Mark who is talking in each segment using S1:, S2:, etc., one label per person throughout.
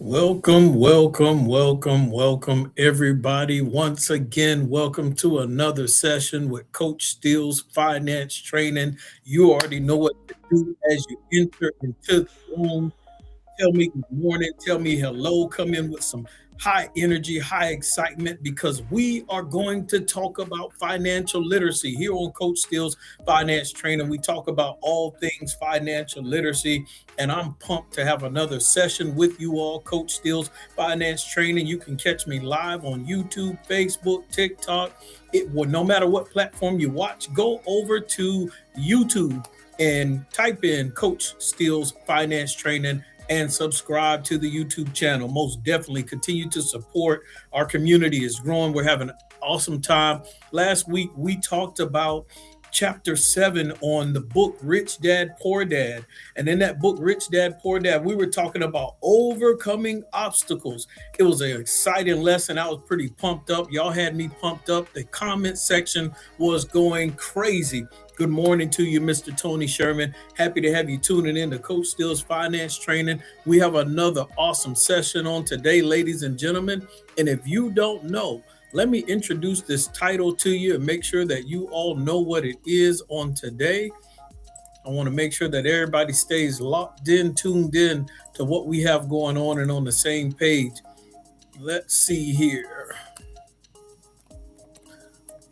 S1: Welcome, everybody. Once again, welcome to another session with Coach Steele's Finance Training. You already know what to do as you enter into the room. Tell me good morning. Tell me hello. Come in with some high energy, high excitement because we are going to talk about financial literacy here on Coach Steele's Finance Training. We talk about all things financial literacy, and I'm pumped to have another session with you all. Coach Steele's Finance Training. You can catch me live on YouTube, Facebook, TikTok. It will, no matter what platform you watch, go over to YouTube and type in Coach Steele's Finance Training and subscribe to the YouTube channel. Most definitely continue to support. Our community is growing. We're having an awesome time. Last week, we talked about chapter 7 on the book Rich Dad Poor Dad. And in that book, Rich Dad Poor Dad, we were talking about overcoming obstacles. It was an exciting lesson. I was pretty pumped up. Y'all had me pumped up. The comment section was going crazy. Good morning to you, Mr. Tony Sherman. Happy to have you tuning in to Coach Steele's Finance Training. We have another awesome session on today, ladies and gentlemen. And if you don't know, let me introduce this title to you and make sure that you all know what it is on today. I want to make sure that everybody stays locked in, tuned in to what we have going on and on the same page. Let's see here.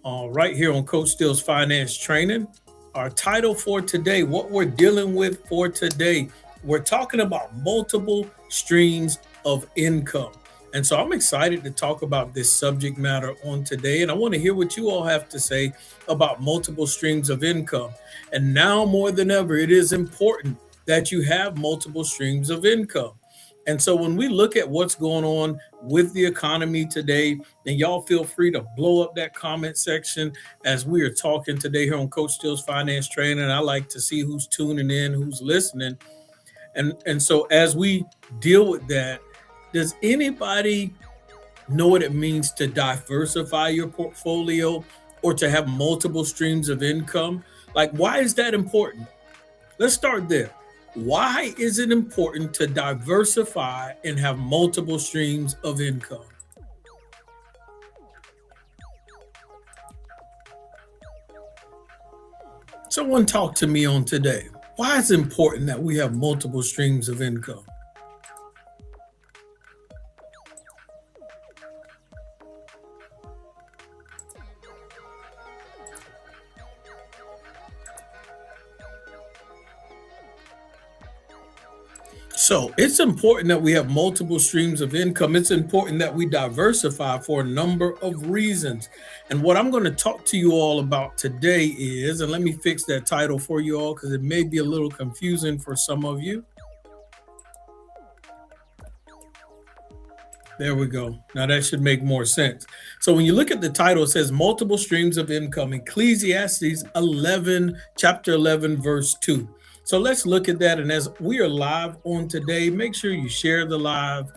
S1: All right, here on Coach Steele's Finance Training. Our title for today, what we're dealing with for today, we're talking about multiple streams of income. And so I'm excited to talk about this subject matter on today. And I want to hear what you all have to say about multiple streams of income. And now more than ever, it is important that you have multiple streams of income. And so when we look at what's going on with the economy today, and y'all feel free to blow up that comment section as we are talking today here on Coach Steele's Finance Training. I like to see who's tuning in, who's listening. And so as we deal with that, does anybody know what it means to diversify your portfolio or to have multiple streams of income? Like, why is that important? Let's start there. Why is it important to diversify and have multiple streams of income? Someone talk to me on today. Why is it important that we have multiple streams of income? So it's important that we have multiple streams of income. It's important that we diversify for a number of reasons. And what I'm going to talk to you all about today is, and let me fix that title for you all because it may be a little confusing for some of you. There we go. Now that should make more sense. So when you look at the title, it says multiple streams of income, Ecclesiastes 11, chapter 11, verse 2. So let's look at that. And as we are live on today, make sure you share the live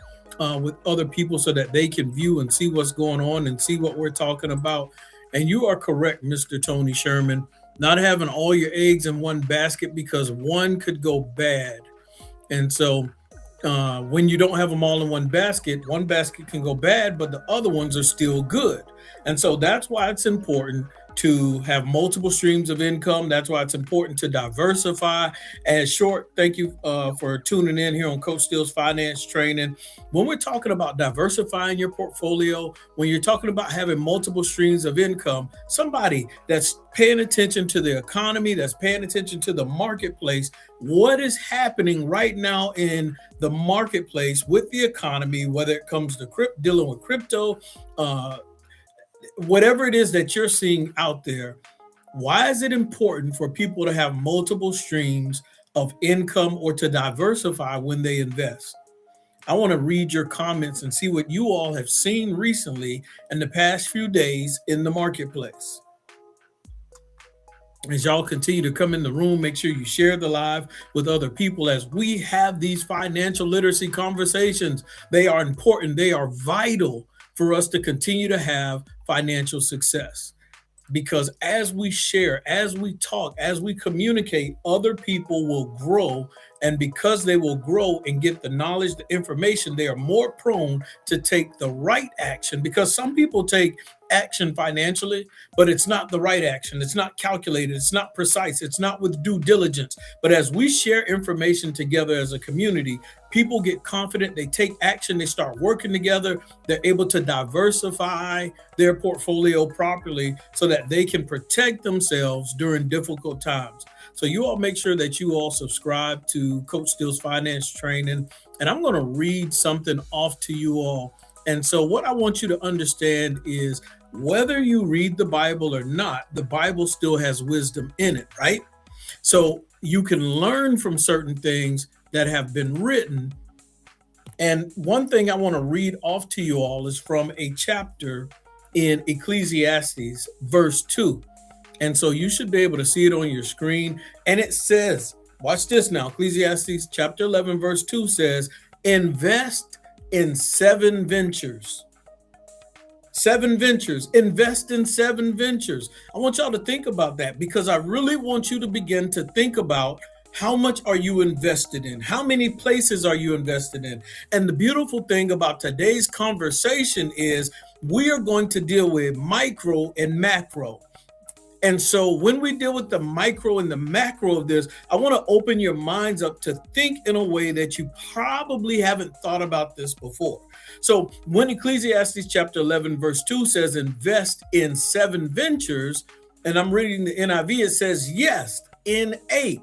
S1: with other people so that they can view and see what's going on and see what we're talking about. And you are correct, Mr. Tony Sherman, not having all your eggs in one basket because one could go bad. And so when you don't have them all in one basket can go bad, but the other ones are still good. And so that's why it's important to have multiple streams of income. That's why it's important to diversify. And short, thank you for tuning in here on Coach Steele's Finance Training. When we're talking about diversifying your portfolio, when you're talking about having multiple streams of income, somebody that's paying attention to the economy, that's paying attention to the marketplace, what is happening right now in the marketplace with the economy, whether it comes to dealing with crypto, whatever it is that you're seeing out there, why is it important for people to have multiple streams of income or to diversify when they invest? I want to read your comments and see what you all have seen recently in the past few days in the marketplace. As y'all continue to come in the room, make sure you share the live with other people as we have these financial literacy conversations. They are important. They are vital for us to continue to have financial success. Because as we share, as we talk, as we communicate, other people will grow And because they will grow and get the knowledge, the information, they are more prone to take the right action, because some people take action financially, but it's not the right action. It's not calculated. It's not precise. It's not with due diligence. But as we share information together as a community, people get confident, they take action, they start working together, they're able to diversify their portfolio properly so that they can protect themselves during difficult times. So you all make sure that you all subscribe to Coach Steele's Finance Training, and I'm going to read something off to you all. And so what I want you to understand is, whether you read the Bible or not, the Bible still has wisdom in it, right? So you can learn from certain things that have been written. And one thing I want to read off to you all is from a chapter in Ecclesiastes, verse 2. And so you should be able to see it on your screen. And it says, watch this now, Ecclesiastes chapter 11, verse 2 says, invest in 7 ventures. 7 ventures, invest in 7 ventures. I want y'all to think about that, because I really want you to begin to think about, how much are you invested in? How many places are you invested in? And the beautiful thing about today's conversation is, we are going to deal with micro and macro. And so when we deal with the micro and the macro of this, I want to open your minds up to think in a way that you probably haven't thought about this before. So when Ecclesiastes chapter 11, verse 2 says, invest in 7 ventures, and I'm reading the NIV, it says, yes, in 8.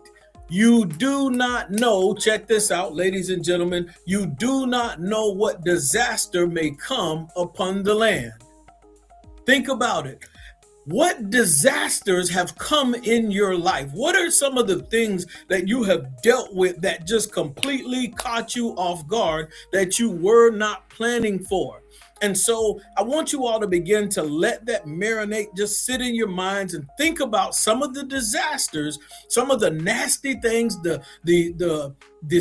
S1: You do not know, check this out, ladies and gentlemen, you do not know what disaster may come upon the land. Think about it. What disasters have come in your life? What are some of the things that you have dealt with that just completely caught you off guard, that you were not planning for? And so I want you all to begin to let that marinate, just sit in your minds and think about some of the disasters, some of the nasty things, the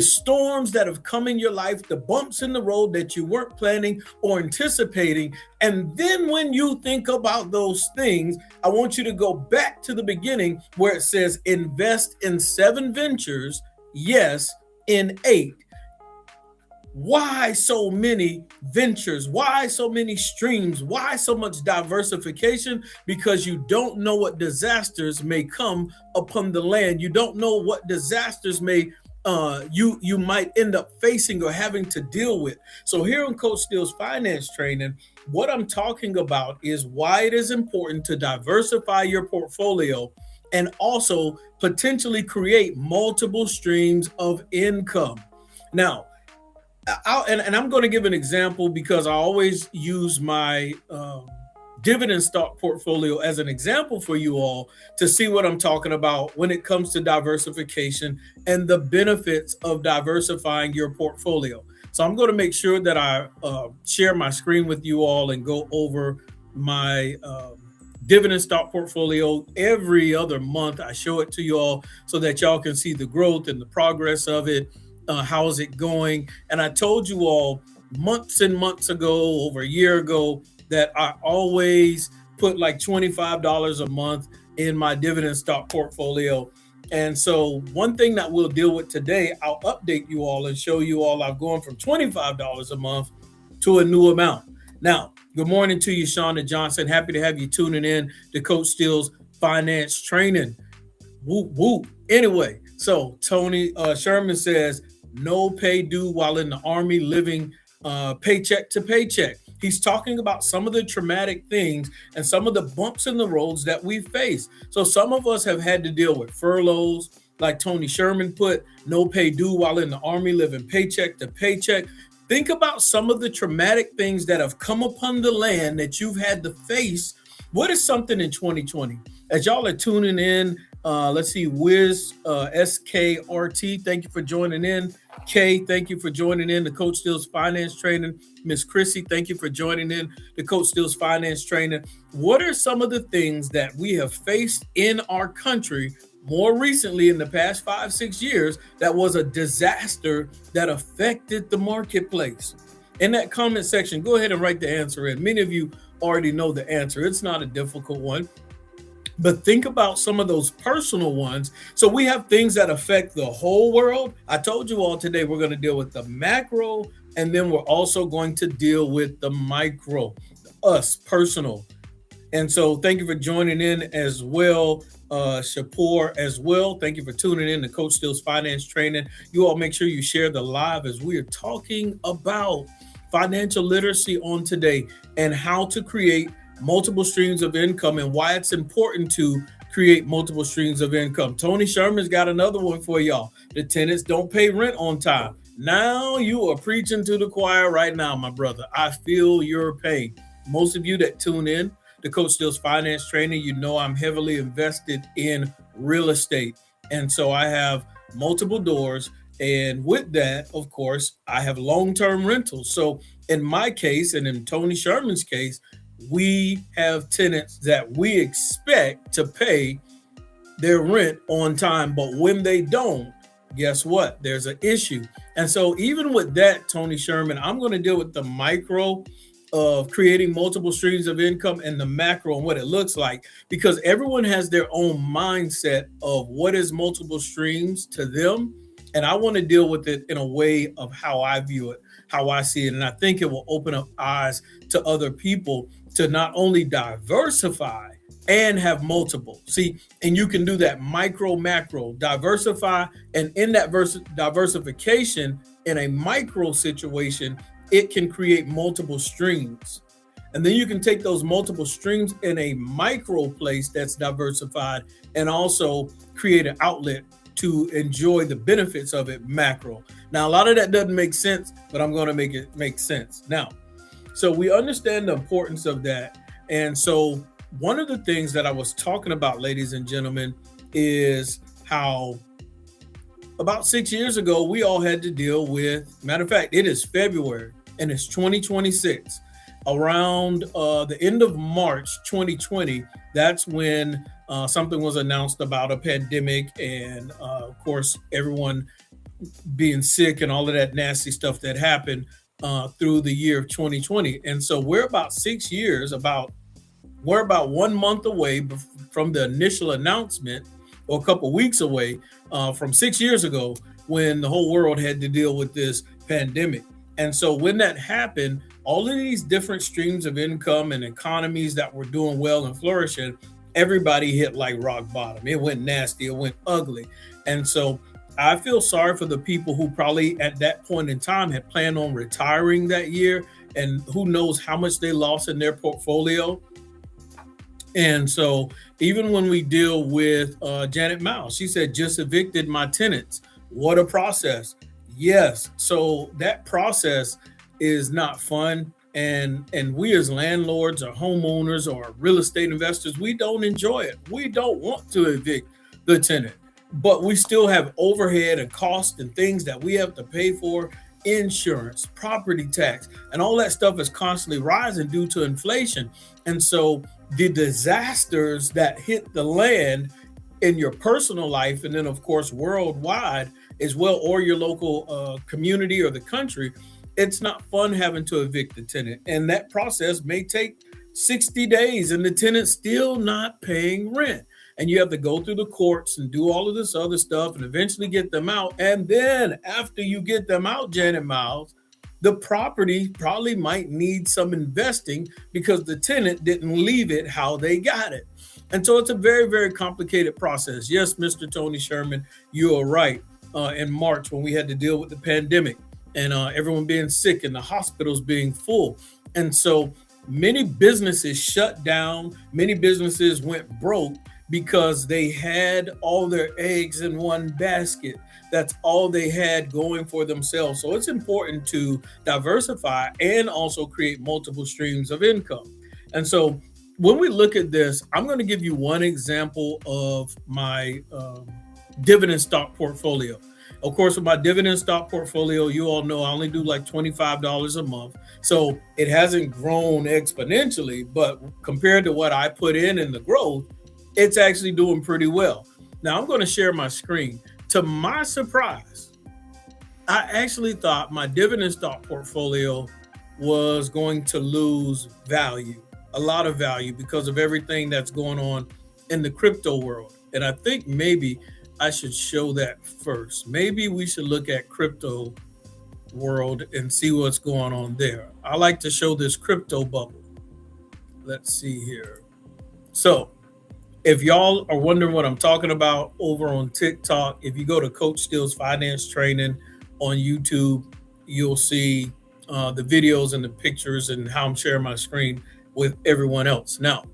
S1: storms that have come in your life, the bumps in the road that you weren't planning or anticipating. And then when you think about those things, I want you to go back to the beginning where it says, invest in 7 ventures, yes, in 8. Why so many ventures? Why so many streams? Why so much diversification? Because you don't know what disasters may come upon the land. You don't know what disasters may you might end up facing or having to deal with. So here on Coach Steele's Finance Training, what I'm talking about is why it is important to diversify your portfolio and also potentially create multiple streams of income. Now, I'm going to give an example, because I always use my dividend stock portfolio as an example for you all to see what I'm talking about when it comes to diversification and the benefits of diversifying your portfolio. So I'm going to make sure that I share my screen with you all and go over my dividend stock portfolio every other month. I show it to you all so that y'all can see the growth and the progress of it. How is it going? And I told you all months and months ago, over a year ago, that I always put like $25 a month in my dividend stock portfolio. And so one thing that we'll deal with today, I'll update you all and show you all I've gone from $25 a month to a new amount. Now, good morning to you, Shauna Johnson. Happy to have you tuning in to Coach Steele's Finance Training. Whoop, whoop. Anyway, so Tony Sherman says, no pay due while in the Army, living paycheck to paycheck. He's talking about some of the traumatic things and some of the bumps in the roads that we face. So some of us have had to deal with furloughs, like Tony Sherman put, no pay due while in the Army, living paycheck to paycheck. Think about some of the traumatic things that have come upon the land that you've had to face. What is something in 2020? As y'all are tuning in, let's see, Wiz SKRT, thank you for joining in. Kay, thank you for joining in the Coach Steele's Finance Training. Miss Chrissy, thank you for joining in the Coach Steele's Finance Training. What are some of the things that we have faced in our country more recently in the past 5-6 years that was a disaster that affected the marketplace? In that comment section, go ahead and write the answer in. Many of you already know the answer. It's not a difficult one. But think about some of those personal ones. So we have things that affect the whole world. I told you all today we're going to deal with the macro, and then we're also going to deal with the micro, us personal. And so thank you for joining in as well, Shapur as well. Thank you for tuning in to Coach Steele's Finance Training. You all make sure you share the live as we are talking about financial literacy on today and how to create multiple streams of income and why it's important to create multiple streams of income. Tony Sherman's got another one for y'all. The tenants don't pay rent on time. Now you are preaching to the choir right now, my brother. I feel your pain. Most of you that tune in to Coach Steele's Finance Training, you know I'm heavily invested in real estate. And so I have multiple doors. And with that, of course, I have long-term rentals. So in my case, and in Tony Sherman's case, we have tenants that we expect to pay their rent on time, but when they don't, guess what? There's an issue. And so even with that, Tony Sherman, I'm going to deal with the micro of creating multiple streams of income and the macro and what it looks like, because everyone has their own mindset of what is multiple streams to them. And I want to deal with it in a way of how I view it, how I see it. And I think it will open up eyes to other people to not only diversify and have multiple. See, and you can do that micro, macro, diversify. And in that diversification in a micro situation, it can create multiple streams. And then you can take those multiple streams in a micro place that's diversified and also create an outlet to enjoy the benefits of it macro. Now, a lot of that doesn't make sense, but I'm going to make it make sense. Now, so we understand the importance of that. And so one of the things that I was talking about, ladies and gentlemen, is how about 6 years ago, we all had to deal with, matter of fact, it is February and it's 2026. Around the end of March 2020, that's when something was announced about a pandemic and, of course, everyone being sick and all of that nasty stuff that happened through the year of 2020. And so we're about 6 years, we're about 1 month away from the initial announcement, or a couple weeks away from 6 years ago when the whole world had to deal with this pandemic. And so when that happened, all of these different streams of income and economies that were doing well and flourishing, everybody hit like rock bottom. It went nasty, it went ugly. And so I feel sorry for the people who probably at that point in time had planned on retiring that year, and who knows how much they lost in their portfolio. And so even when we deal with Janet Miles, she said, just evicted my tenants. What a process. Yes. So that process is not fun. And we as landlords or homeowners or real estate investors, we don't enjoy it. We don't want to evict the tenant, but we still have overhead and cost and things that we have to pay for, insurance, property tax, and all that stuff is constantly rising due to inflation. And so the disasters that hit the land in your personal life, and then of course worldwide as well, or your local community or the country, it's not fun having to evict the tenant. And that process may take 60 days and the tenant's still not paying rent. And you have to go through the courts and do all of this other stuff and eventually get them out. And then after you get them out, Janet Miles, the property probably might need some investing because the tenant didn't leave it how they got it. And so it's a very, very complicated process. Yes, Mr. Tony Sherman, you are right. In March, when we had to deal with the pandemic and everyone being sick and the hospitals being full. And so many businesses shut down, many businesses went broke because they had all their eggs in one basket. That's all they had going for themselves. So it's important to diversify and also create multiple streams of income. And so when we look at this, I'm going to give you one example of my dividend stock portfolio. Of course, with my dividend stock portfolio, you all know I only do like $25 a month. So it hasn't grown exponentially, but compared to what I put in the growth, it's actually doing pretty well. Now I'm going to share my screen. To my surprise, I actually thought my dividend stock portfolio was going to lose value, a lot of value, because of everything that's going on in the crypto world. And I think maybe I should show that first. Maybe we should look at crypto world and see what's going on there. I like to show this crypto bubble. Let's see here. So, if y'all are wondering what I'm talking about over on TikTok, if you go to Coach Steele's Finance Training on YouTube, you'll see the videos and the pictures and how I'm sharing my screen with everyone else. Now,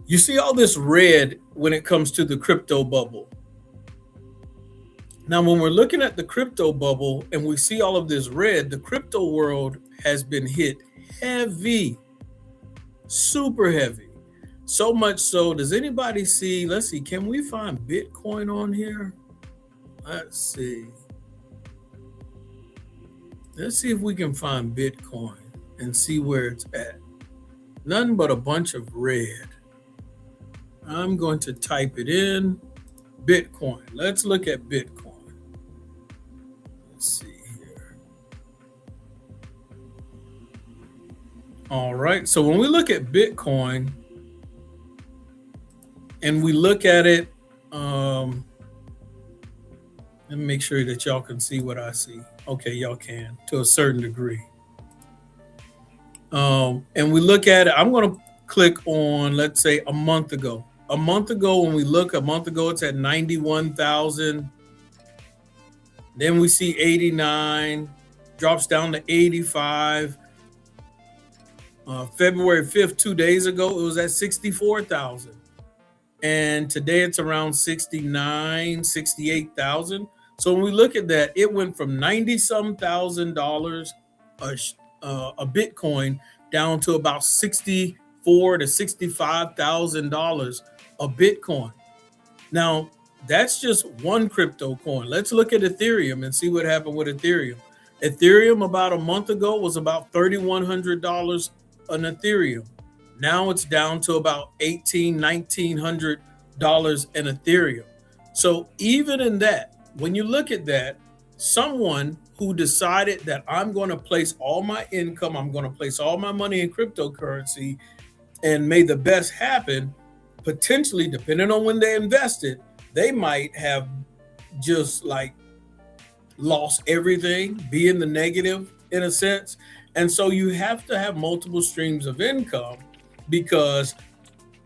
S1: you see all this red when it comes to the crypto bubble. Now, when we're looking at the crypto bubble and we see all of this red, the crypto world has been hit heavy, super heavy. So much so, does anybody see? Let's see, can we find Bitcoin on here? Let's see. Let's see if we can find Bitcoin and see where it's at. Nothing but a bunch of red. I'm going to type it in. Bitcoin. Let's look at Bitcoin. Let's see here. All right. So when we look at Bitcoin and we look at it, let me make sure that y'all can see what I see. Okay, y'all can to a certain degree. And we look at it. I'm going to click on, let's say, a month ago. A month ago, when we look, a month ago, it's at 91,000. Then we see 89, drops down to 85. February 5th, 2 days ago, it was at 64,000. And today it's around 69, 68,000. So when we look at that, it went from 90-some thousand dollars a Bitcoin down to about $64,000 to $65,000 a Bitcoin. Now, that's just one crypto coin. Let's look at Ethereum and see what happened with Ethereum. Ethereum about a month ago was about $3,100 an Ethereum. Now it's down to about $1,800, $1,900 an Ethereum. So even in that, when you look at that, someone who decided that I'm going to place all my income, I'm going to place all my money in cryptocurrency and may the best happen, potentially, depending on when they invested, they might have just like lost everything, be in the negative in a sense. And so you have to have multiple streams of income, because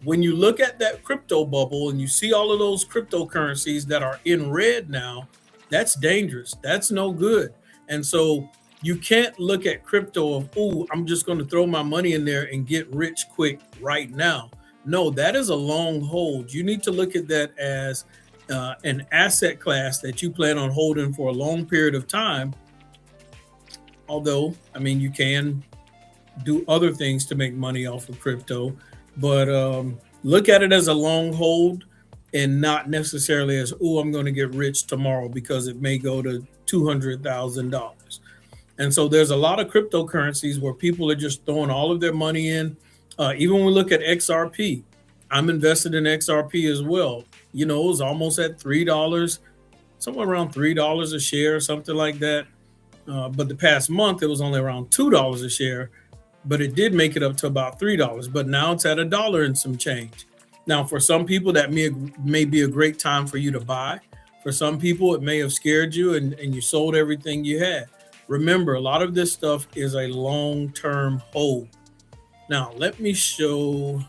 S1: when you look at that crypto bubble and you see all of those cryptocurrencies that are in red now, that's dangerous. That's no good. And so you can't look at crypto of, oh, I'm just going to throw my money in there and get rich quick right now. No, that is a long hold. You need to look at that as an asset class that you plan on holding for a long period of time. Although, I mean, you can do other things to make money off of crypto, but look at it as a long hold and not necessarily as, oh, I'm going to get rich tomorrow, because it may go to $200,000. And so there's a lot of cryptocurrencies where people are just throwing all of their money in. Even when we look at XRP, I'm invested in XRP as well. You know, it was almost at $3, somewhere around $3 a share, something like that. But the past month, it was only around $2 a share, but it did make it up to about $3. But now it's at $1 and some change. Now, for some people, that may be a great time for you to buy. For some people, it may have scared you and you sold everything you had. Remember, a lot of this stuff is a long-term hold. Now, let me show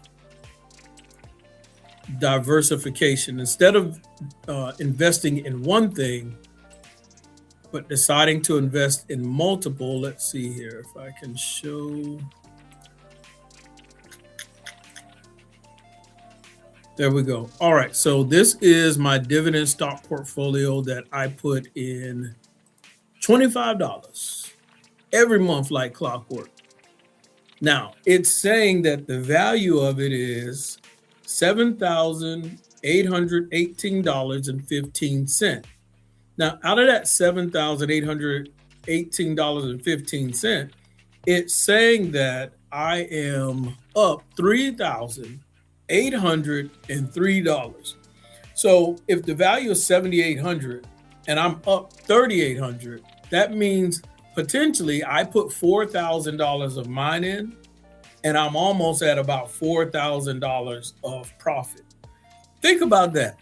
S1: diversification. Instead of investing in one thing, but deciding to invest in multiple, let's see here if I can show. There we go. All right, so this is my dividend stock portfolio that I put in $25 every month like clockwork. Now, it's saying that the value of it is $7,818.15. Now, out of that $7,818.15, it's saying that I am up $3,803. So if the value is $7,800 and I'm up $3,800, that means potentially I put $4,000 of mine in, and I'm almost at about $4,000 of profit. Think about that.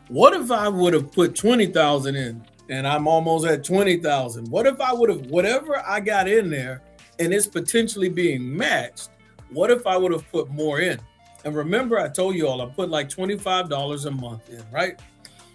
S1: What if I would have put 20,000 in and I'm almost at 20,000? What if I would have, whatever I got in there and it's potentially being matched? What if I would have put more in? And remember, I told you all I put like $25 a month in, right?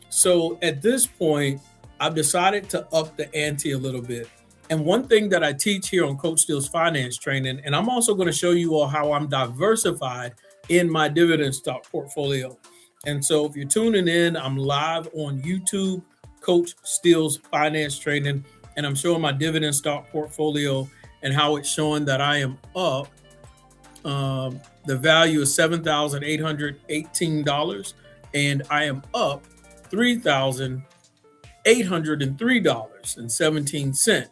S1: So at this point, I've decided to up the ante a little bit. And one thing that I teach here on Coach Steele's finance training, and I'm also going to show you all how I'm diversified in my dividend stock portfolio. And so if you're tuning in, I'm live on YouTube, Coach Steele's finance training, and I'm showing my dividend stock portfolio and how it's showing that I am up. The value is $7,818, and I am up $3,803.17,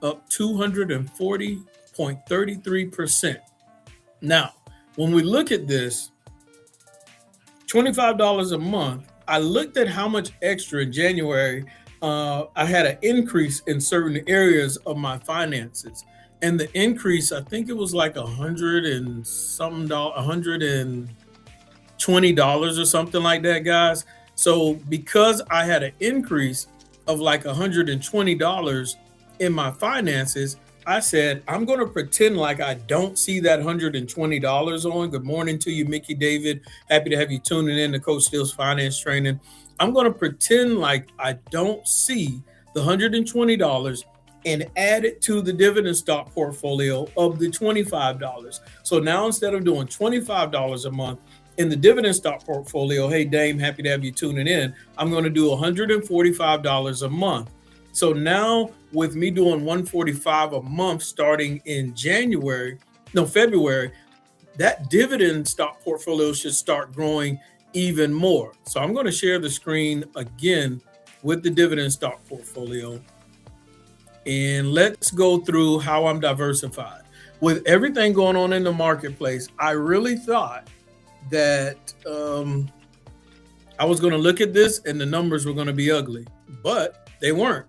S1: up 240.33%. Now, when we look at this, $25 a month, I looked at how much extra in January. I had an increase in certain areas of my finances. And the increase, I think it was like $120 or something like that, guys. So because I had an increase of like $120 in my finances, I said, I'm going to pretend like I don't see that $120 on. Good morning to you, Mickey David. Happy to have you tuning in to Coach Steele's finance training. I'm going to pretend like I don't see the $120 and add it to the dividend stock portfolio of the $25. So now instead of doing $25 a month in the dividend stock portfolio, hey, Dame, happy to have you tuning in, I'm going to do $145 a month. So now with me doing $145 a month starting in February, that dividend stock portfolio should start growing even more. So I'm going to share the screen again with the dividend stock portfolio. And let's go through how I'm diversified. With everything going on in the marketplace, I really thought that I was going to look at this and the numbers were going to be ugly, but they weren't.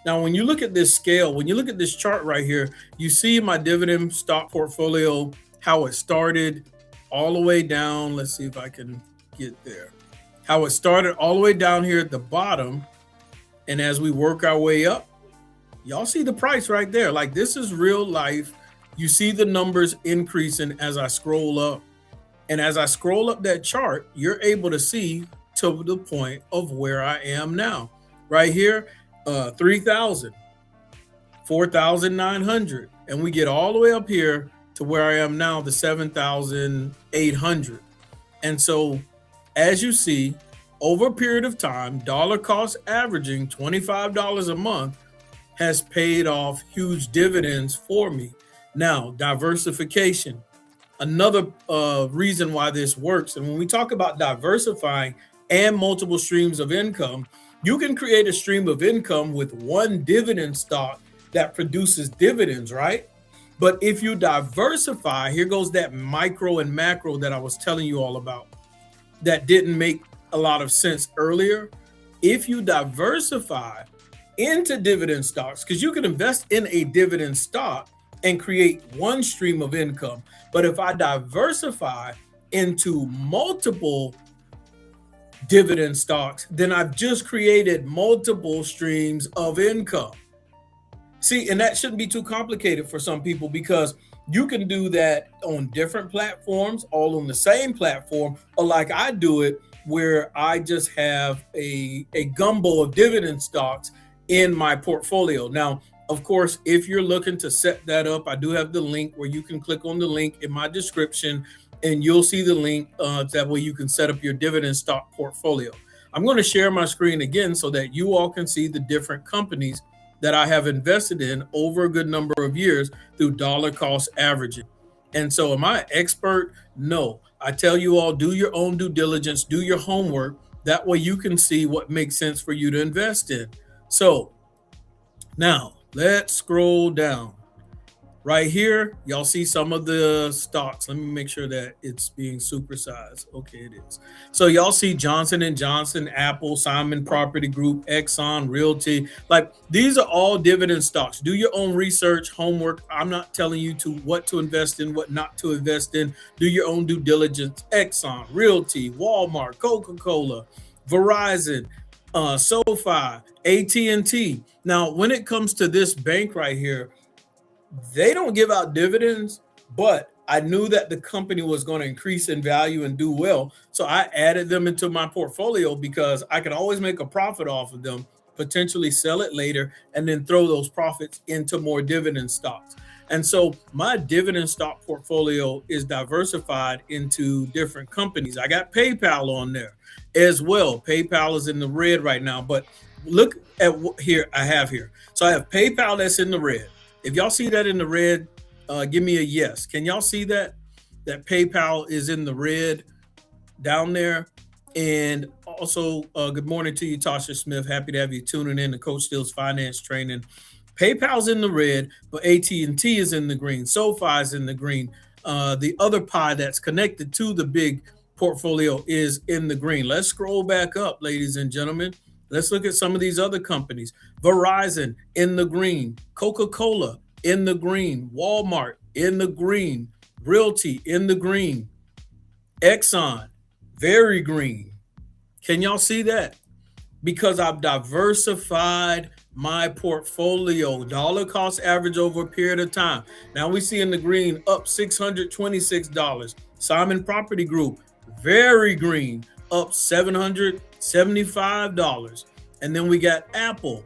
S1: Now, when you look at this scale, when you look at this chart right here, you see my dividend stock portfolio, how it started all the way down. Let's see if I can get there. How it started all the way down here at the bottom. And as we work our way up, y'all see the price right there. Like, this is real life. You see the numbers increasing as I scroll up. And as I scroll up that chart, you're able to see to the point of where I am now. Right here, 3,000, 4,900. And we get all the way up here to where I am now, the 7,800. And so, as you see, over a period of time, dollar cost averaging $25 a month has paid off huge dividends for me. Now, diversification, another reason why this works. And when we talk about diversifying and multiple streams of income, you can create a stream of income with one dividend stock that produces dividends, right? But if you diversify, here goes that micro and macro that I was telling you all about that didn't make a lot of sense earlier. If you diversify into dividend stocks, because you can invest in a dividend stock and create one stream of income. But if I diversify into multiple dividend stocks, then I've just created multiple streams of income. See, and that shouldn't be too complicated for some people, because you can do that on different platforms, all on the same platform, or like I do it, where I just have a gumbo of dividend stocks in my portfolio. Now, of course, if you're looking to set that up, I do have the link where you can click on the link in my description and you'll see the link. That way you can set up your dividend stock portfolio. I'm going to share my screen again so that you all can see the different companies that I have invested in over a good number of years through dollar cost averaging. And so am I an expert? No. I tell you all, do your own due diligence, do your homework. That way you can see what makes sense for you to invest in. So now let's scroll down. Right here, y'all see some of the stocks. Let me make sure that it's being supersized. Okay, it is. So y'all see Johnson and Johnson, Apple, Simon Property Group, Exxon, Realty. Like these are all dividend stocks. Do your own research, homework. I'm not telling you to what to invest in, what not to invest in. Do your own due diligence. Exxon, Realty, Walmart, Coca-Cola, Verizon, SoFi, AT&T. Now, when it comes to this bank right here, they don't give out dividends, but I knew that the company was going to increase in value and do well. So I added them into my portfolio because I could always make a profit off of them, potentially sell it later, and then throw those profits into more dividend stocks. And so my dividend stock portfolio is diversified into different companies. I got PayPal on there as well. PayPal is in the red right now, but look at what here I have here. So I have PayPal that's in the red. If y'all see that in the red, give me a yes. Can y'all see that? That PayPal is in the red down there. And also, good morning to you, Tasha Smith. Happy to have you tuning in to Coach Steele's Finance Training. PayPal's in the red, but AT&T is in the green. SoFi is in the green. The other pie that's connected to the big portfolio is in the green. Let's scroll back up, ladies and gentlemen. Let's look at some of these other companies. Verizon in the green, Coca-Cola in the green, Walmart in the green, Realty in the green, Exxon, very green. Can y'all see that? Because I've diversified my portfolio, dollar cost average over a period of time. Now we see in the green up $626. Simon Property Group, very green, up $775. And then we got Apple,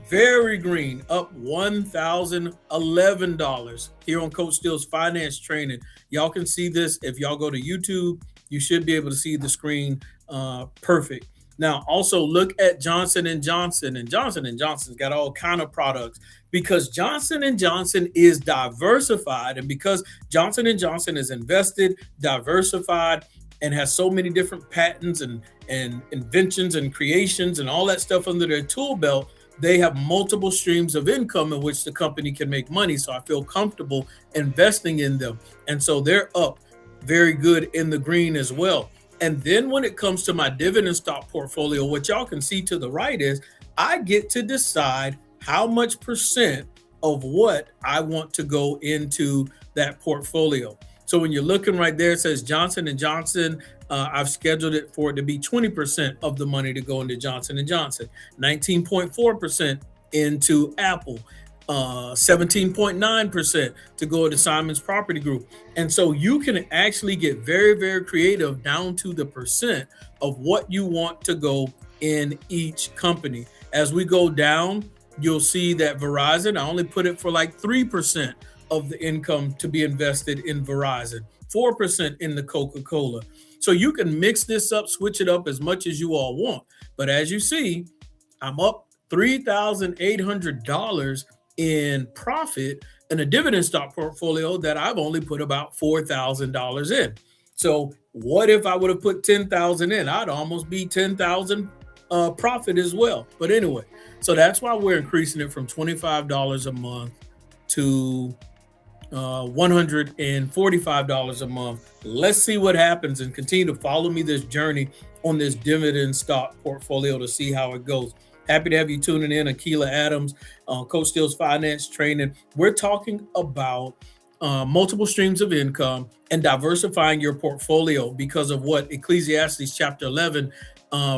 S1: very green, up $1,011 here on Coach Steele's Finance Training. Y'all can see this. If y'all go to YouTube, you should be able to see the screen perfect. Now, also look at Johnson and Johnson, and Johnson and Johnson's got all kind of products because Johnson and Johnson is diversified, and because Johnson and Johnson is invested, diversified, and has so many different patents and inventions and creations and all that stuff under their tool belt, they have multiple streams of income in which the company can make money. So I feel comfortable investing in them. And so they're up very good in the green as well. And then when it comes to my dividend stock portfolio, what y'all can see to the right is I get to decide how much percent of what I want to go into that portfolio. So when you're looking right there, it says Johnson and Johnson. I've scheduled it for it to be 20% of the money to go into Johnson and Johnson, 19.4% into Apple, 17.9% to go into Simon's Property Group. And so you can actually get very, very creative down to the percent of what you want to go in each company. As we go down, you'll see that Verizon, I only put it for like 3% of the income to be invested in Verizon, 4% in the Coca-Cola. So you can mix this up, switch it up as much as you all want. But as you see, I'm up $3,800 in profit in a dividend stock portfolio that I've only put about $4,000 in. So what if I would have put 10,000 in? I'd almost be 10,000 profit as well. But anyway, so that's why we're increasing it from $25 a month to $145 a month. Let's see what happens and continue to follow me this journey on this dividend stock portfolio to see how it goes. Happy to have you tuning in, Akila Adams, Coach Steele's Finance Training. We're talking about multiple streams of income and diversifying your portfolio because of what Ecclesiastes chapter 11,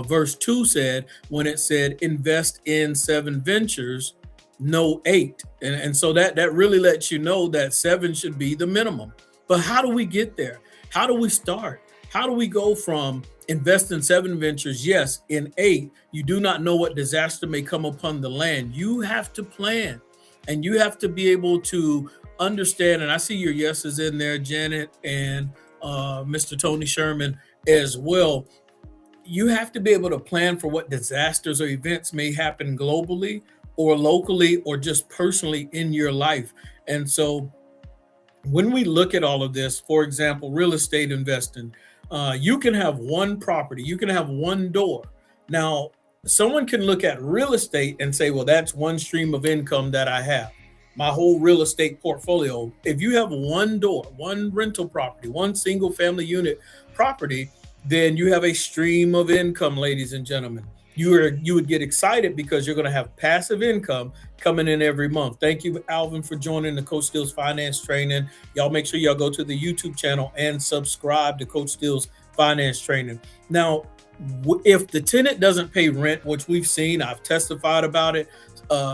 S1: verse 2 said when it said, invest in 7 ventures, no 8. And so that really lets you know that 7 should be the minimum. But how do we get there? How do we start? How do we go from invest in 7 ventures, yes, in 8, you do not know what disaster may come upon the land. You have to plan and you have to be able to understand. And I see your yeses in there, Janet and Mr. Tony Sherman as well. You have to be able to plan for what disasters or events may happen globally or locally or just personally in your life. And so when we look at all of this, for example, real estate investing, you can have one property, you can have one door. Now, someone can look at real estate and say, well, that's one stream of income that I have. my whole real estate portfolio. If you have one door, one rental property, one single family unit property, then you have a stream of income, ladies and gentlemen. You would get excited because you're going to have passive income coming in every month. Thank you, Alvin, for joining the Coach Steele's Finance Training. Y'all make sure y'all go to the YouTube channel and subscribe to Coach Steele's Finance Training. Now, if the tenant doesn't pay rent, which we've seen, I've testified about it.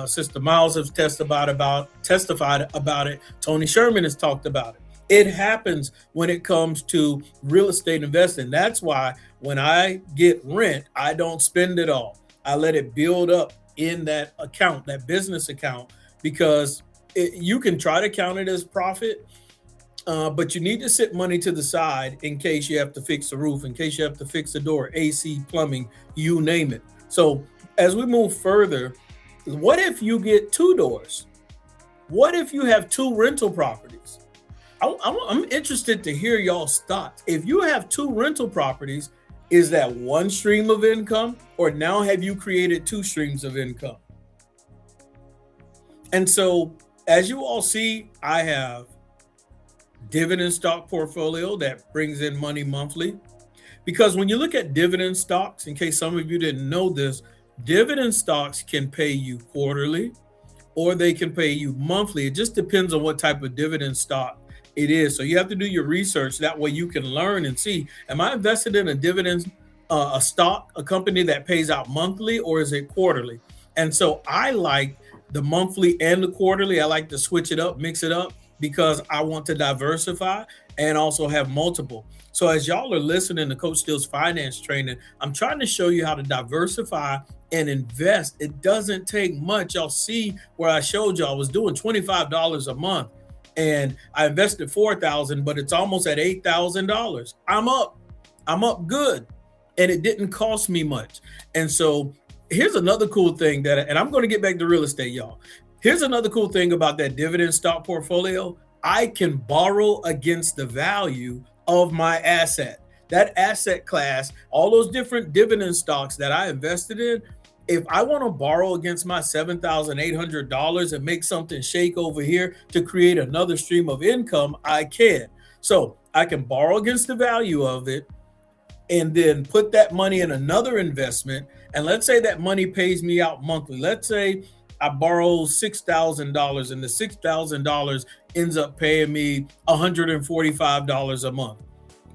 S1: Sister Miles has testified about it. Tony Sherman has talked about it. It happens when it comes to real estate investing. That's why when I get rent, I don't spend it all. I let it build up in that account, that business account, because you can try to count it as profit, but you need to set money to the side in case you have to fix the roof, in case you have to fix the door, AC, plumbing, you name it. So as we move further, what if you get two doors? What if you have two rental properties? I'm interested to hear y'all's thoughts. If you have two rental properties, is that one stream of income, or now have you created two streams of income? And so, as you all see, I have dividend stock portfolio that brings in money monthly. Because when you look at dividend stocks, in case some of you didn't know this, dividend stocks can pay you quarterly or they can pay you monthly. It just depends on what type of dividend stock it is. So you have to do your research. That way you can learn and see, am I invested in a dividend, a stock, a company that pays out monthly, or is it quarterly? And so I like the monthly and the quarterly. I like to switch it up, mix it up, because I want to diversify and also have multiple. So as y'all are listening to Coach Steele's Finance Training, I'm trying to show you how to diversify and invest. It doesn't take much. Y'all see where I showed y'all I was doing $25 a month and I invested $4,000, but it's almost at $8,000. I'm up good. And it didn't cost me much. And so here's another cool thing and I'm going to get back to real estate, y'all. Here's another cool thing about that dividend stock portfolio. I can borrow against the value of my asset. That asset class, all those different dividend stocks that I invested in, if I want to borrow against my $7,800 and make something shake over here to create another stream of income, I can. So I can borrow against the value of it and then put that money in another investment. And let's say that money pays me out monthly. Let's say I borrow $6,000 and the $6,000 ends up paying me $145 a month.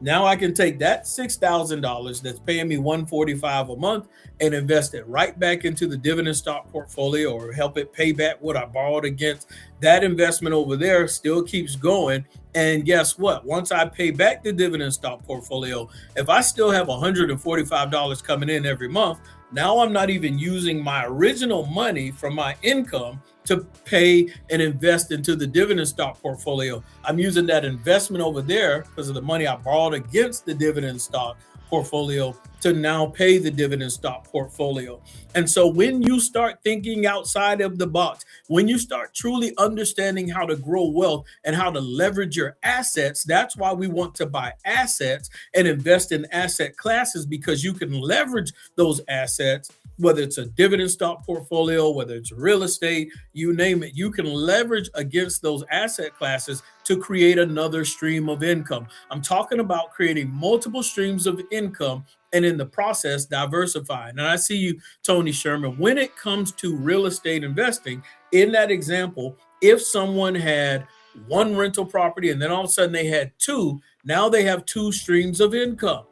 S1: Now I can take that $6,000 that's paying me $145 a month and invest it right back into the dividend stock portfolio, or help it pay back what I borrowed against. That investment over there still keeps going. And guess what? Once I pay back the dividend stock portfolio, if I still have $145 coming in every month, now I'm not even using my original money from my income to pay and invest into the dividend stock portfolio. I'm using that investment over there because of the money I borrowed against the dividend stock portfolio to now pay the dividend stock portfolio. And so when you start thinking outside of the box, when you start truly understanding how to grow wealth and how to leverage your assets, that's why we want to buy assets and invest in asset classes, because you can leverage those assets, whether it's a dividend stock portfolio, whether it's real estate, you name it, you can leverage against those asset classes to create another stream of income. I'm talking about creating multiple streams of income and in the process diversifying. And I see you, Tony Sherman, when it comes to real estate investing, in that example, if someone had one rental property and then all of a sudden they had two, now they have two streams of income.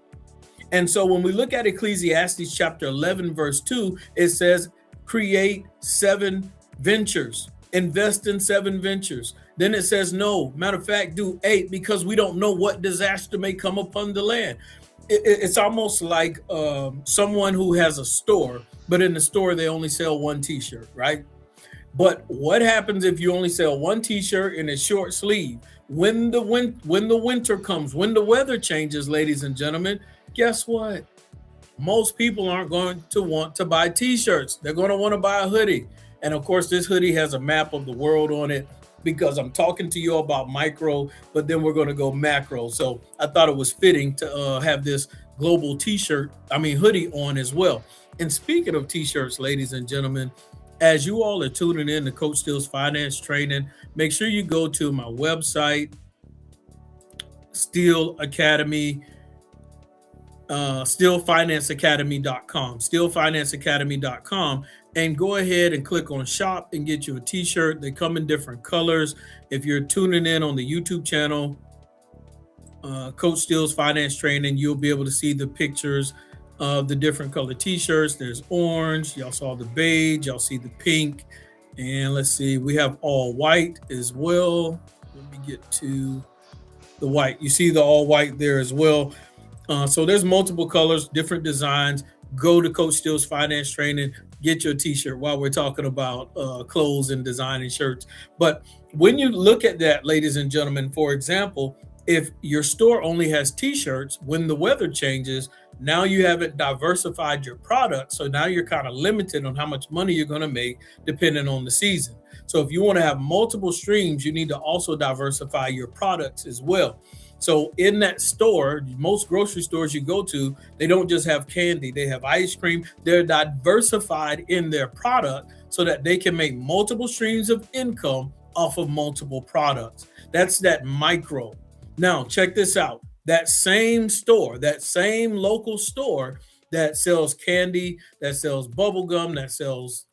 S1: And so when we look at Ecclesiastes chapter 11, verse 2, it says, create 7 ventures, invest in 7 ventures. Then it says, no, matter of fact, do 8, because we don't know what disaster may come upon the land. It's almost like someone who has a store, but in the store, they only sell one t-shirt, right? But what happens if you only sell one t-shirt and it's short sleeve? When the winter comes, when the weather changes, ladies and gentlemen, guess what? Most people aren't going to want to buy t-shirts. They're going to want to buy a hoodie. And of course, this hoodie has a map of the world on it, because I'm talking to you about micro, but then we're going to go macro. So I thought it was fitting to have this global hoodie on as well. And speaking of t-shirts, ladies and gentlemen, as you all are tuning in to Coach Steele's Finance Training, make sure you go to my website, Steele Academy, steelefinanceacademy.com, steelefinanceacademy.com, and go ahead and click on shop and get you a t-shirt. They come in different colors. If you're tuning in on the YouTube channel, Coach Steele's Finance Training, you'll be able to see the pictures of the different color t-shirts. There's orange, y'all saw the beige, y'all see the pink, and let's see, we have all white as well. Let me get to the white. You see the all white there as well. So there's multiple colors, different designs. Go to Coach Steele's Finance Training, get your t-shirt while we're talking about clothes and designing shirts. But when you look at that, ladies and gentlemen, for example, if your store only has t-shirts, when the weather changes, now you haven't diversified your product. So now you're kind of limited on how much money you're going to make depending on the season. So if you want to have multiple streams, you need to also diversify your products as well. So in that store, most grocery stores you go to, they don't just have candy, they have ice cream. They're diversified in their product so that they can make multiple streams of income off of multiple products. That's that micro. Now, check this out. That same store, that same local store that sells candy, that sells bubble gum, that sells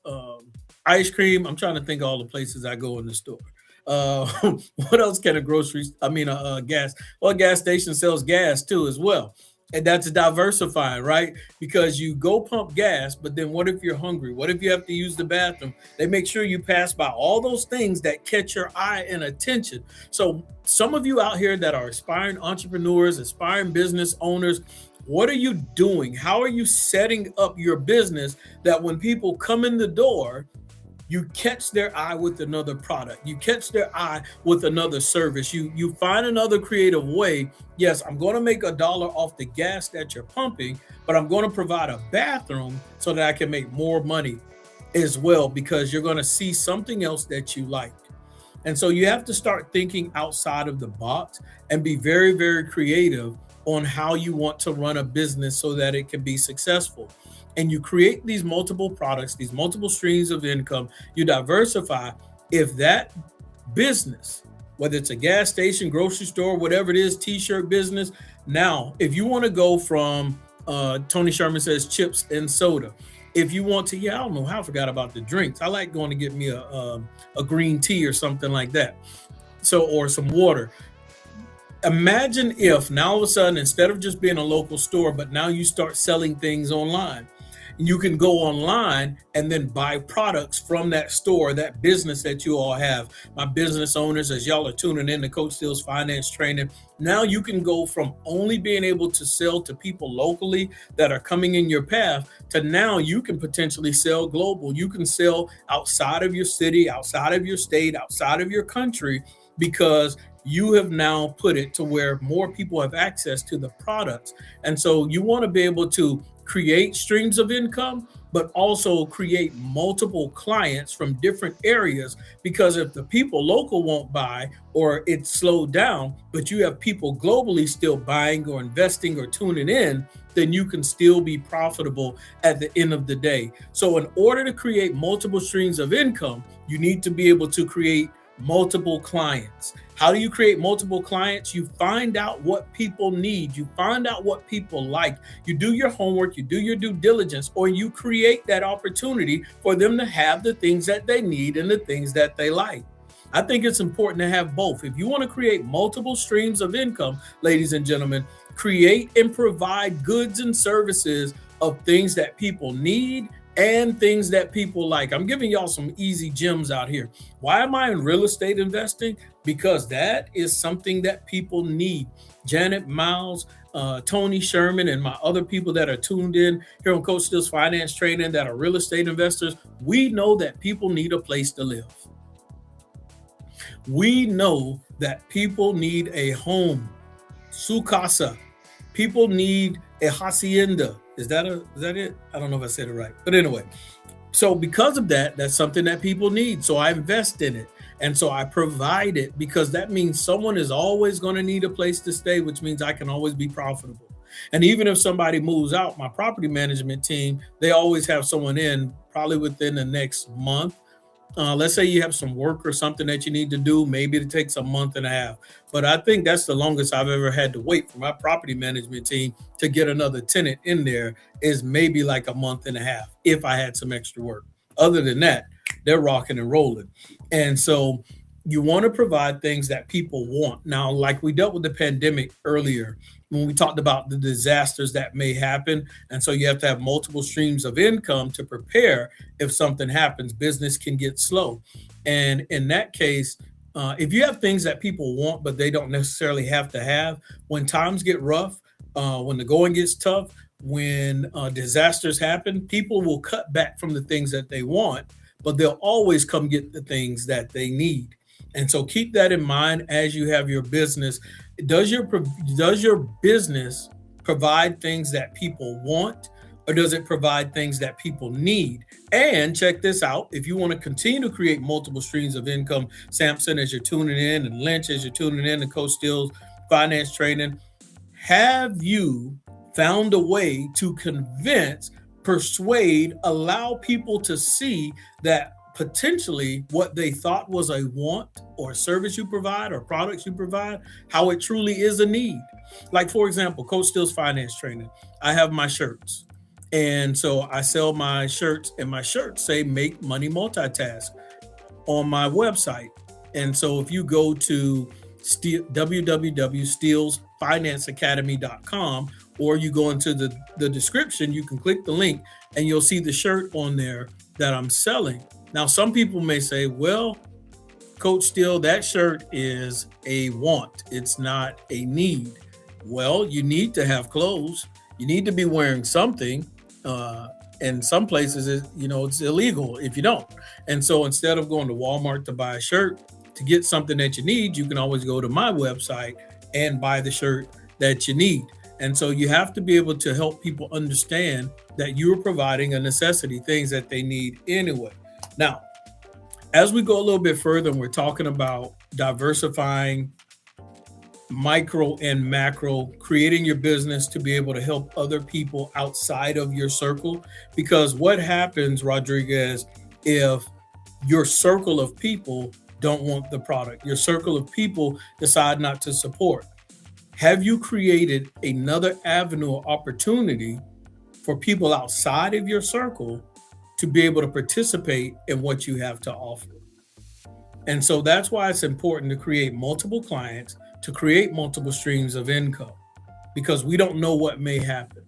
S1: ice cream. I'm trying to think of all the places I go in the store. What else can a gas? Well, a gas station sells gas too as well. And that's diversifying, right? Because you go pump gas, but then what if you're hungry? What if you have to use the bathroom? They make sure you pass by all those things that catch your eye and attention. So some of you out here that are aspiring entrepreneurs, aspiring business owners, what are you doing? How are you setting up your business that when people come in the door, you catch their eye with another product. You catch their eye with another service. You find another creative way. Yes, I'm going to make $1 off the gas that you're pumping, but I'm going to provide a bathroom so that I can make more money as well, because you're going to see something else that you like. And so you have to start thinking outside of the box and be very, very creative on how you want to run a business so that it can be successful. And you create these multiple products, these multiple streams of income, you diversify. If that business, whether it's a gas station, grocery store, whatever it is, t-shirt business, now, if you want to go from, Tony Sherman says chips and soda. If you want to, I don't know how I forgot about the drinks. I like going to get me a green tea or something like that. So, or some water. Imagine if now all of a sudden, instead of just being a local store, but now you start selling things online. You can go online and then buy products from that store, that business that you all have. My business owners, as y'all are tuning in to Coach Steele's Finance Training, now you can go from only being able to sell to people locally that are coming in your path to now you can potentially sell global. You can sell outside of your city, outside of your state, outside of your country, because you have now put it to where more people have access to the products. And so you want to be able to create streams of income, but also create multiple clients from different areas, because if the people local won't buy or it's slowed down, but you have people globally still buying or investing or tuning in, then you can still be profitable at the end of the day. So in order to create multiple streams of income, you need to be able to create multiple clients. How do you create multiple clients? You find out what people need. You find out what people like. You do your homework, you do your due diligence, or you create that opportunity for them to have the things that they need and the things that they like. I think it's important to have both. If you want to create multiple streams of income, ladies and gentlemen, create and provide goods and services of things that people need and things that people like. I'm giving y'all some easy gems out here. Why am I in real estate investing? Because that is something that people need. Janet Miles, Tony Sherman, and my other people that are tuned in here on Coach Steele's Finance Training that are real estate investors, we know that people need a place to live. We know that people need a home, su casa. People need a hacienda. Is that it? I don't know if I said it right. But anyway, so because of that, that's something that people need. So I invest in it. And so I provide it, because that means someone is always going to need a place to stay, which means I can always be profitable. And even if somebody moves out, my property management team, they always have someone in probably within the next month. Let's say you have some work or something that you need to do, maybe it takes a month and a half. But I think that's the longest I've ever had to wait for my property management team to get another tenant in there is maybe like a month and a half if I had some extra work. Other than that, they're rocking and rolling. And so you want to provide things that people want. Now, like we dealt with the pandemic earlier, when we talked about the disasters that may happen. And so you have to have multiple streams of income to prepare if something happens. Business can get slow. And in that case, if you have things that people want, but they don't necessarily have to have, when times get rough, when the going gets tough, when disasters happen, people will cut back from the things that they want, but they'll always come get the things that they need. And so keep that in mind as you have your business. Does your business provide things that people want, or does it provide things that people need? And check this out. If you want to continue to create multiple streams of income, Samson, as you're tuning in, and Lynch, as you're tuning in, and Coach Steele's finance training, have you found a way to convince, persuade, allow people to see that potentially what they thought was a want or service you provide or products you provide, how it truly is a need? Like, for example, Coach Steele's finance training. I have my shirts. And so I sell my shirts, and my shirts say make money multitask on my website. And so if you go to www.steelsfinanceacademy.com, or you go into the description, you can click the link and you'll see the shirt on there that I'm selling. Now, some people may say, well, Coach Steele, that shirt is a want. It's not a need. Well, you need to have clothes. You need to be wearing something. And some places, it's illegal if you don't. And so instead of going to Walmart to buy a shirt, to get something that you need, you can always go to my website and buy the shirt that you need. And so you have to be able to help people understand that you're providing a necessity, things that they need anyway. Now, as we go a little bit further, and we're talking about diversifying micro and macro, creating your business to be able to help other people outside of your circle. Because what happens, Rodriguez, if your circle of people don't want the product, your circle of people decide not to support? Have you created another avenue or opportunity for people outside of your circle to be able to participate in what you have to offer? And so that's why it's important to create multiple clients, to create multiple streams of income, because we don't know what may happen.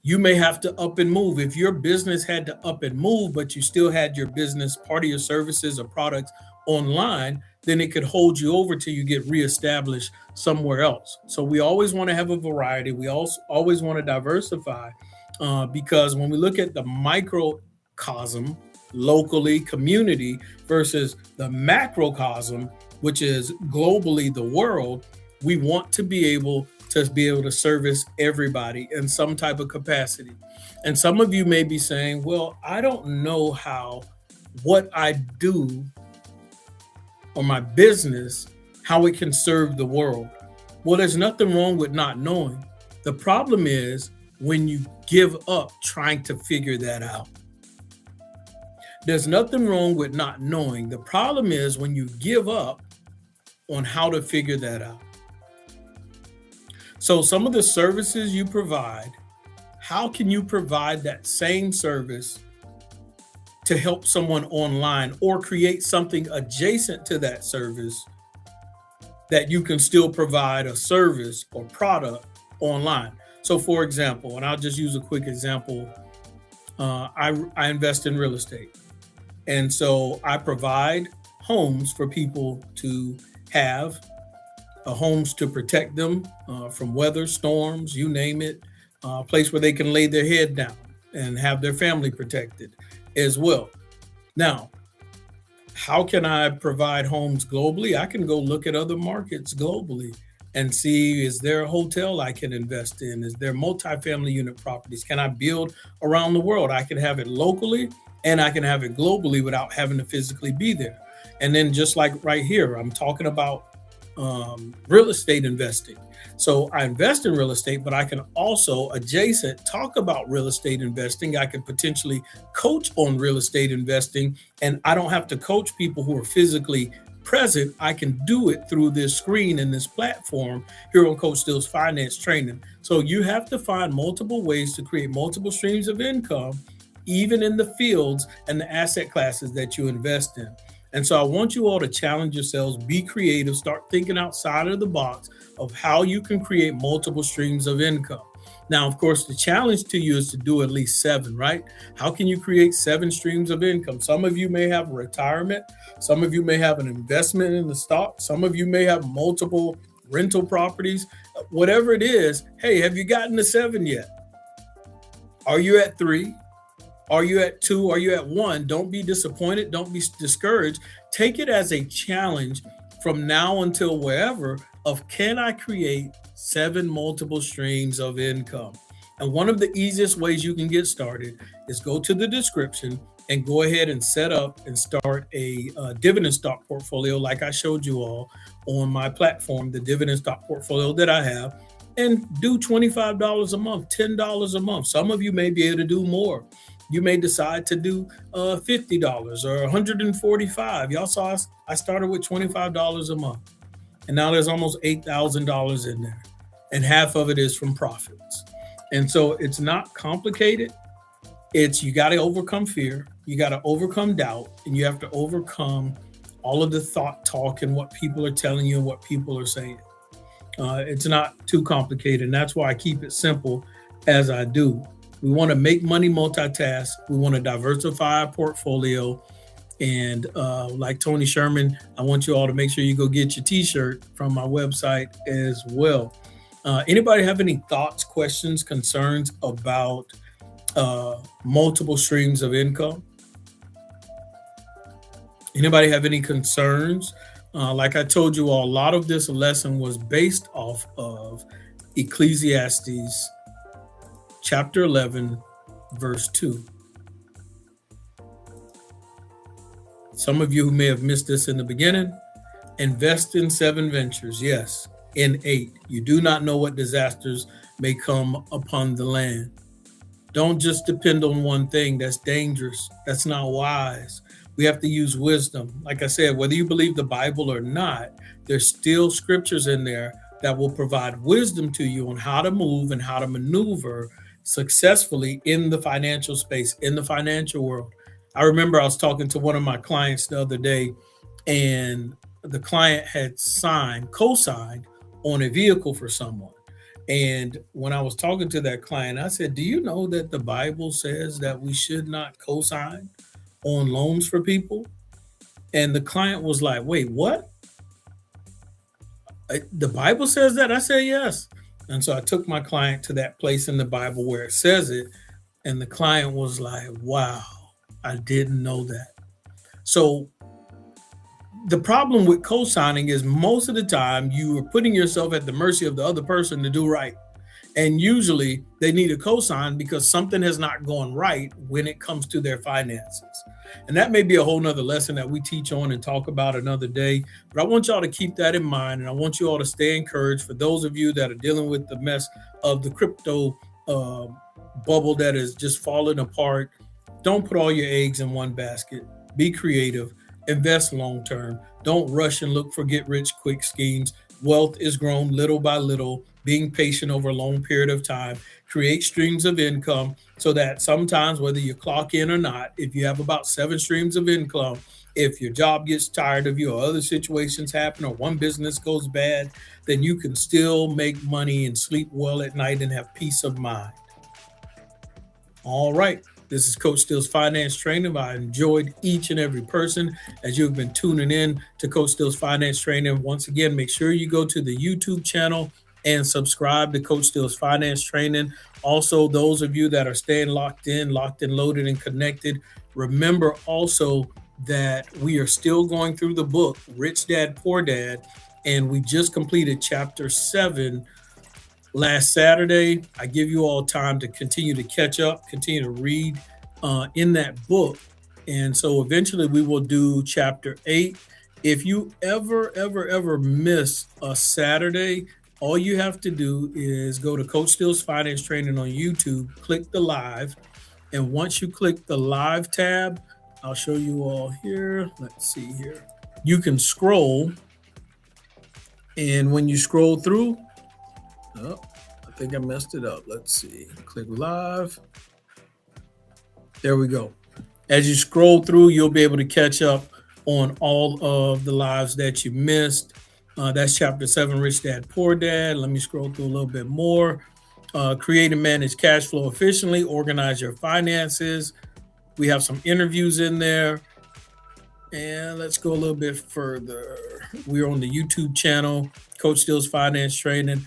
S1: You may have to up and move. If your business had to up and move, but you still had your business, part of your services or products online, then it could hold you over till you get reestablished somewhere else. So we always want to have a variety. We also always want to diversify because when we look at the microcosm, locally, community, versus the macrocosm, which is globally the world, we want to be able to service everybody in some type of capacity. And some of you may be saying, well, I don't know how what I do or my business, how it can serve the world. Well, there's nothing wrong with not knowing. The problem is when you give up trying to figure that out. There's nothing wrong with not knowing. The problem is when you give up on how to figure that out. So some of the services you provide, how can you provide that same service to help someone online, or create something adjacent to that service that you can still provide a service or product online? So for example, and I'll just use a quick example, I invest in real estate. And so I provide homes for people to have, homes to protect them from weather, storms, you name it, a place where they can lay their head down and have their family protected as well. Now, how can I provide homes globally? I can go look at other markets globally and see, is there a hotel I can invest in? Is there multifamily unit properties? Can I build around the world? I can have it locally and I can have it globally without having to physically be there. And then just like right here, I'm talking about real estate investing. So I invest in real estate, but I can also adjacent talk about real estate investing. I can potentially coach on real estate investing, and I don't have to coach people who are physically present. I can do it through this screen and this platform here on Coach Steele's Finance Training. So you have to find multiple ways to create multiple streams of income, even in the fields and the asset classes that you invest in. And so I want you all to challenge yourselves, be creative, start thinking outside of the box of how you can create multiple streams of income. Now, of course, the challenge to you is to do at least seven, right? How can you create seven streams of income? Some of you may have retirement. Some of you may have an investment in the stock. Some of you may have multiple rental properties. Whatever it is, hey, have you gotten to seven yet? Are you at three? Are you at two? Are you at one? Don't be disappointed. Don't be discouraged. Take it as a challenge from now until wherever of, can I create seven multiple streams of income? And one of the easiest ways you can get started is go to the description and go ahead and set up and start a dividend stock portfolio like I showed you all on my platform, the dividend stock portfolio that I have, and do $25 a month, $10 a month. Some of you may be able to do more. You may decide to do $50 or $145. Y'all saw I started with $25 a month, and now there's almost $8,000 in there, and half of it is from profits. And so it's not complicated. It's, you got to overcome fear, you got to overcome doubt, and you have to overcome all of the thought talk and what people are telling you and what people are saying. It's not too complicated, and that's why I keep it simple as I do. We want to make money multitask. We want to diversify our portfolio. And like Tony Sherman, I want you all to make sure you go get your t-shirt from my website as well. Anybody have any thoughts, questions, concerns about multiple streams of income? Anybody have any concerns? Like I told you all, a lot of this lesson was based off of Ecclesiastes chapter 11, verse 2. Some of you who may have missed this in the beginning, invest in 7 ventures, yes, in 8. You do not know what disasters may come upon the land. Don't just depend on one thing. That's dangerous. That's not wise. We have to use wisdom. Like I said, whether you believe the Bible or not, there's still scriptures in there that will provide wisdom to you on how to move and how to maneuver successfully in the financial space, in the financial world. I remember I was talking to one of my clients the other day, and the client had co-signed on a vehicle for someone. And when I was talking to that client, I said, do you know that the Bible says that we should not co-sign on loans for people? And the client was like, wait, what? The Bible says that? I said, yes. And so I took my client to that place in the Bible where it says it. And the client was like, wow, I didn't know that. So the problem with co-signing is most of the time you are putting yourself at the mercy of the other person to do right. And usually they need a co-sign because something has not gone right when it comes to their finances. And that may be a whole nother lesson that we teach on and talk about another day. But I want y'all to keep that in mind. And I want you all to stay encouraged. For those of you that are dealing with the mess of the crypto bubble that is just falling apart, don't put all your eggs in one basket. Be creative. Invest long term. Don't rush and look for get rich quick schemes. Wealth is grown little by little. Being patient over a long period of time. Create streams of income so that sometimes, whether you clock in or not, if you have about 7 streams of income, if your job gets tired of you or other situations happen or one business goes bad, then you can still make money and sleep well at night and have peace of mind. All right. This is Coach Steele's Finance Training. I enjoyed each and every person as you've been tuning in to Coach Steele's Finance Training. Once again, make sure you go to the YouTube channel and subscribe to Coach Steele's Finance Training. Also, those of you that are staying locked in, loaded, and connected, remember also that we are still going through the book, Rich Dad, Poor Dad, and we just completed chapter 7 last Saturday. I give you all time to continue to catch up, continue to read in that book. And so eventually we will do chapter 8 If you ever miss a Saturday, all you have to do is go to Coach Steele's Finance Training on YouTube, click the live, and once you click the live tab, I'll show you all here. Let's see here. You can scroll, and when you scroll through, oh, I think I messed it up. Let's see. Click live. There we go. As you scroll through, you'll be able to catch up on all of the lives that you missed. That's chapter 7, Rich Dad, Poor Dad. Let me scroll through a little bit more. Create and manage cash flow efficiently, organize your finances. We have some interviews in there. And let's go a little bit further. We're on the YouTube channel, Coach Steele's Finance Training.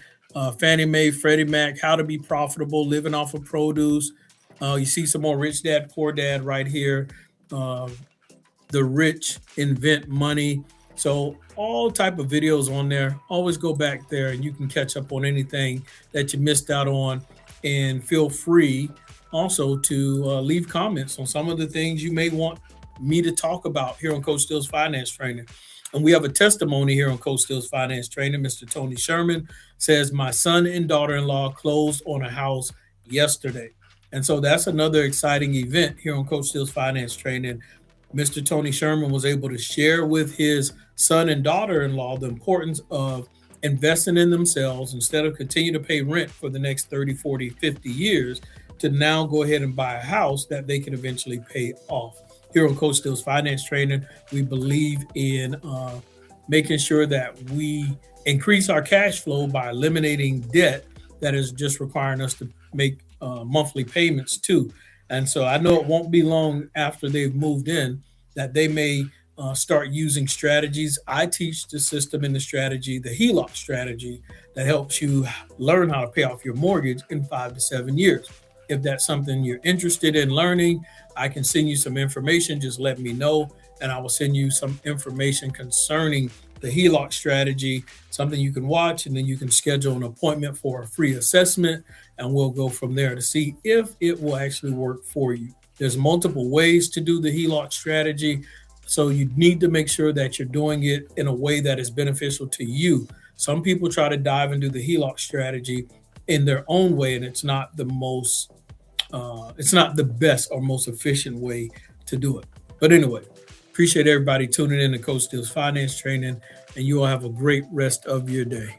S1: Fannie Mae, Freddie Mac, how to be profitable, living off of produce. You see some more Rich Dad, Poor Dad right here. The rich invent money. So all type of videos on there. Always go back there and you can catch up on anything that you missed out on. And feel free also to leave comments on some of the things you may want me to talk about here on Coach Steele's Finance Training. And we have a testimony here on Coach Steele's Finance Training. Mr. Tony Sherman says, my son and daughter-in-law closed on a house yesterday. And so that's another exciting event here on Coach Steele's Finance Training. Mr. Tony Sherman was able to share with his son and daughter-in-law the importance of investing in themselves instead of continue to pay rent for the next 30, 40, 50 years to now go ahead and buy a house that they can eventually pay off. Here on Coach Steele's Finance Training, we believe in making sure that we increase our cash flow by eliminating debt that is just requiring us to make monthly payments too. And so I know it won't be long after they've moved in that they may start using strategies. I teach the system and the strategy, the HELOC strategy, that helps you learn how to pay off your mortgage in 5 to 7 years. If that's something you're interested in learning, I can send you some information. Just let me know, and I will send you some information concerning the HELOC strategy, something you can watch, and then you can schedule an appointment for a free assessment, and we'll go from there to see if it will actually work for you. There's multiple ways to do the HELOC strategy, so you need to make sure that you're doing it in a way that is beneficial to you. Some people try to dive into the HELOC strategy in their own way, and it's not the best or most efficient way to do it. But anyway, appreciate everybody tuning in to Coach Steele's Finance Training, and you all have a great rest of your day.